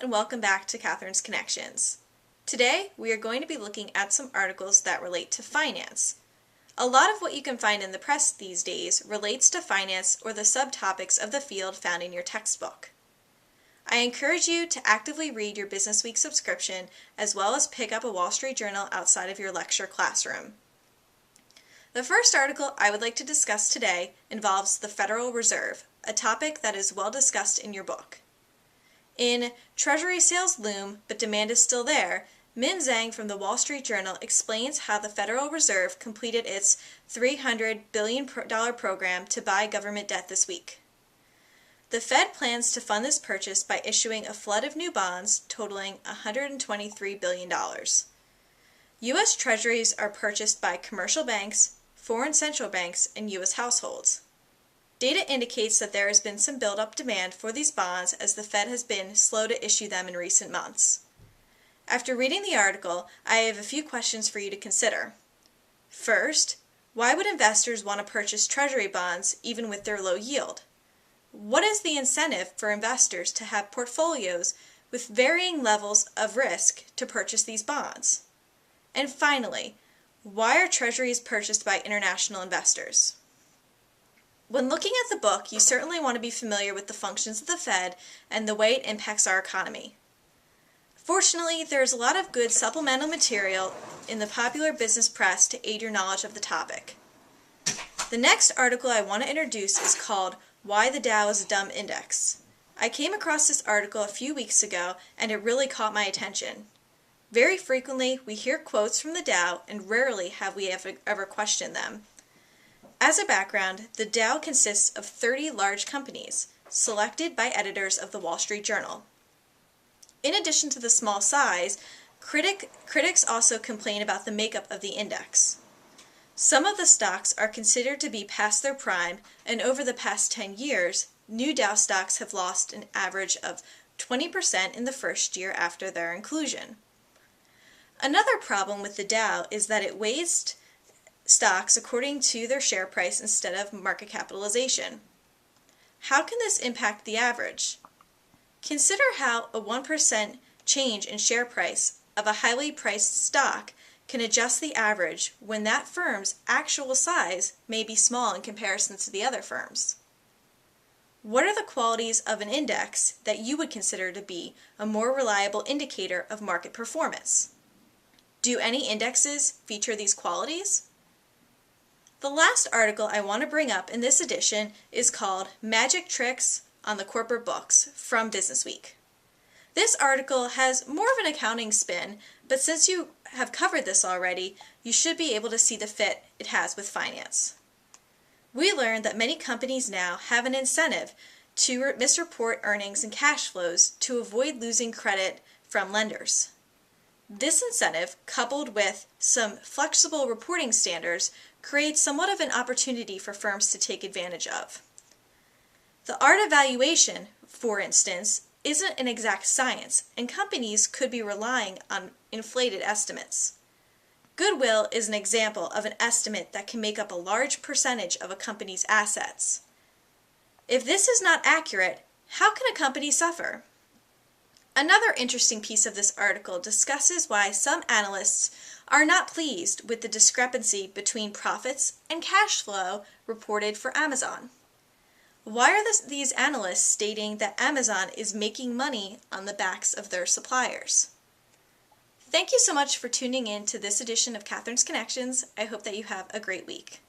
and welcome back to Katherine's Connections. Today we are going to be looking at some articles that relate to finance. A lot of what you can find in the press these days relates to finance or the subtopics of the field found in your textbook. I encourage you to actively read your Business Week subscription as well as pick up a Wall Street Journal outside of your lecture classroom. The first article I would like to discuss today involves the Federal Reserve, a topic that is well discussed in your book. In Treasury Sales Loom, but Demand is Still There, Min Zhang from the Wall Street Journal explains how the Federal Reserve completed its $300 billion program to buy government debt this week. The Fed plans to fund this purchase by issuing a flood of new bonds totaling $123 billion. U.S. Treasuries are purchased by commercial banks, foreign central banks, and U.S. households. Data indicates that there has been some build-up demand for these bonds as the Fed has been slow to issue them in recent months. After reading the article, I have a few questions for you to consider. First, why would investors want to purchase Treasury bonds even with their low yield? What is the incentive for investors to have portfolios with varying levels of risk to purchase these bonds? And finally, why are Treasuries purchased by international investors? When looking at the book, you certainly want to be familiar with the functions of the Fed and the way it impacts our economy. Fortunately, there is a lot of good supplemental material in the popular business press to aid your knowledge of the topic. The next article I want to introduce is called Why the Dow is a Dumb Index. I came across this article a few weeks ago and it really caught my attention. Very frequently, we hear quotes from the Dow and rarely have we ever questioned them. As a background, the Dow consists of 30 large companies, selected by editors of the Wall Street Journal. In addition to the small size, critics also complain about the makeup of the index. Some of the stocks are considered to be past their prime, and over the past 10 years, new Dow stocks have lost an average of 20% in the first year after their inclusion. Another problem with the Dow is that it weighs stocks according to their share price instead of market capitalization. How can this impact the average? Consider how a 1% change in share price of a highly priced stock can adjust the average when that firm's actual size may be small in comparison to the other firms. What are the qualities of an index that you would consider to be a more reliable indicator of market performance? Do any indexes feature these qualities? The last article I want to bring up in this edition is called Magic Tricks on the Corporate Books from Business Week. This article has more of an accounting spin, but since you have covered this already, you should be able to see the fit it has with finance. We learned that many companies now have an incentive to misreport earnings and cash flows to avoid losing credit from lenders. This incentive, coupled with some flexible reporting standards, creates somewhat of an opportunity for firms to take advantage of. The art of valuation, for instance, isn't an exact science, and companies could be relying on inflated estimates. Goodwill is an example of an estimate that can make up a large percentage of a company's assets. If this is not accurate, how can a company suffer? Another interesting piece of this article discusses why some analysts are not pleased with the discrepancy between profits and cash flow reported for Amazon. Why are these analysts stating that Amazon is making money on the backs of their suppliers? Thank you so much for tuning in to this edition of Katherine's Connections. I hope that you have a great week.